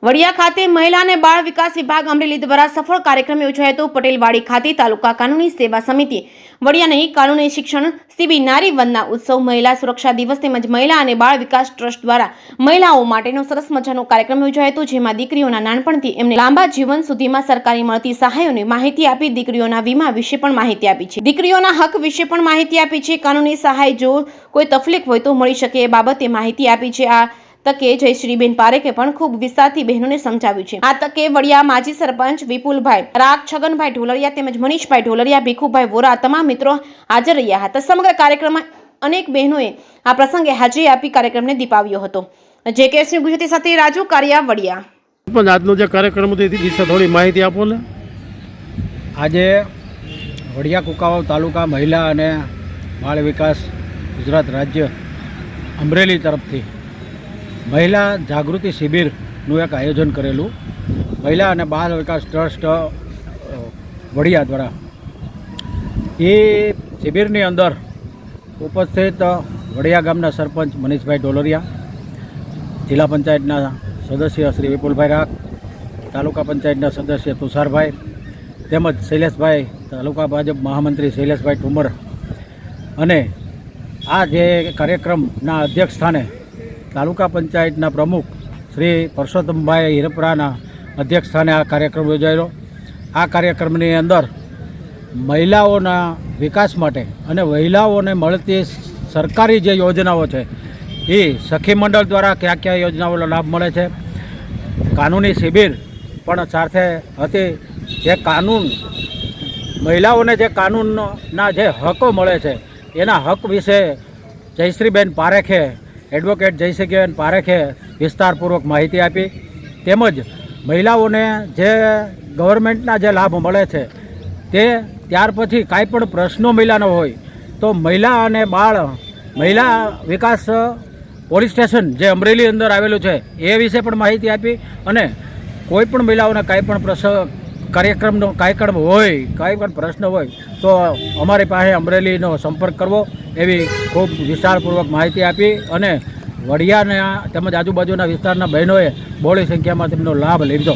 વડિયા ખાતે મહિલા અને બાળ વિકાસ વિભાગ અમરેલી દ્વારા સફળ કાર્યક્રમ યોજાયો હતો। પટેલવાડી ખાતે તાલુકા કાનૂની સેવા સમિતિ વડિયાની કાનૂની શિક્ષણ શિબિર નારી વંદના ઉત્સવ મહિલા સુરક્ષા દિવસ તેમજ મહિલા અને બાળ વિકાસ ટ્રસ્ટ દ્વારા મહિલાઓ માટેનો સરસ મજાનો કાર્યક્રમ યોજાયો હતો, જેમાં દીકરીઓના નાનપણથી એમને લાંબા જીવન સુધીમાં સરકારી મળતી સહાયોની માહિતી આપી, દીકરીઓના વીમા વિશે પણ માહિતી આપી છે, દીકરીઓના હક વિશે પણ માહિતી આપી છે, કાનૂની સહાય જો કોઈ તકલીફ હોય તો મળી શકે એ બાબતે માહિતી આપી છે। આ તકે જયશ્રીબેન પારેખે પણ ખૂબ વિસ્તારથી બહેનોને સમજાવ્યું છે। આ તકે વડિયા માજી સરપંચ વિપુલભાઈ રાગ, છગનભાઈ ઢોલરિયા તેમજ મનીષભાઈ ઢોલરિયા, ભીખુભાઈ વોરા તમામ મિત્રો હાજર રહ્યા હતા। સમગ્ર કાર્યક્રમમાં અનેક બહેનોએ આ પ્રસંગે હાજરી આપી કાર્યક્રમને દીપાવ્યો હતો। JKS ન્યૂઝ ગુજરાતી સાથે રાજુ કારિયા, વડિયા। પણ આજનો જે કાર્યક્રમ હતો એ વિશે થોડી માહિતી આપો ને। આજે વડિયા કુકાવાવ તાલુકા મહિલા અને બાળ વિકાસ ગુજરાત રાજ્ય અમરેલી તરફથી મહિલા જાગૃતિ શિબિરનું એક આયોજન કરેલું મહિલા અને બાળ વિકાસ ટ્રસ્ટ વડિયા દ્વારા। એ શિબિરની અંદર ઉપસ્થિત વડિયા ગામના સરપંચ મનીષભાઈ ઢોલરિયા, જિલ્લા પંચાયતના સદસ્ય શ્રી વિપુલભાઈ રાગ, તાલુકા પંચાયતના સદસ્ય તુષારભાઈ તેમજ શૈલેષભાઈ, તાલુકા ભાજપ મહામંત્રી શૈલેષભાઈ ઠુમર અને આ જે કાર્યક્રમના અધ્યક્ષ સ્થાને તાલુકા પંચાયતના પ્રમુખ શ્રી પરસોત્તમભાઈ હિરપરાના અધ્યક્ષ સ્થાને આ કાર્યક્રમ યોજાયેલો। આ કાર્યક્રમની અંદર મહિલાઓના વિકાસ માટે અને મહિલાઓને મળતી સરકારી જે યોજનાઓ છે એ સખી મંડળ દ્વારા કયા કયા યોજનાઓનો લાભ મળે છે, કાનૂની શિબિર પણ સાથે હતી। જે કાનૂન મહિલાઓને જે કાનૂનના જે હકો મળે છે એના હક વિશે જયશ્રીબેન પારેખે, એડવોકેટ જયશ્રીબેન પારેખે વિસ્તારપૂર્વક માહિતી આપી, તેમજ મહિલાઓને જે ગવર્મેન્ટના જે લાભ મળે છે તે ત્યાર પછી કાંઈ પણ પ્રશ્નો મહિલાનો હોય તો મહિલા અને મહિલા વિકાસ પોલીસ સ્ટેશન જે અમરેલી અંદર આવેલું છે એ વિશે પણ માહિતી આપી અને કોઈ પણ મહિલાઓને કાંઈ પણ કાર્યક્રમનો કાર્યક્રમ હોય, કાંઈ પણ પ્રશ્ન હોય તો અમારી પાસે અમરેલીનો સંપર્ક કરવો એવી ખૂબ વિસ્તારપૂર્વક માહિતી આપી અને વડિયાના તેમજ આજુબાજુના વિસ્તારના બહેનોએ બહોળી સંખ્યામાં તેમનો લાભ લીધો।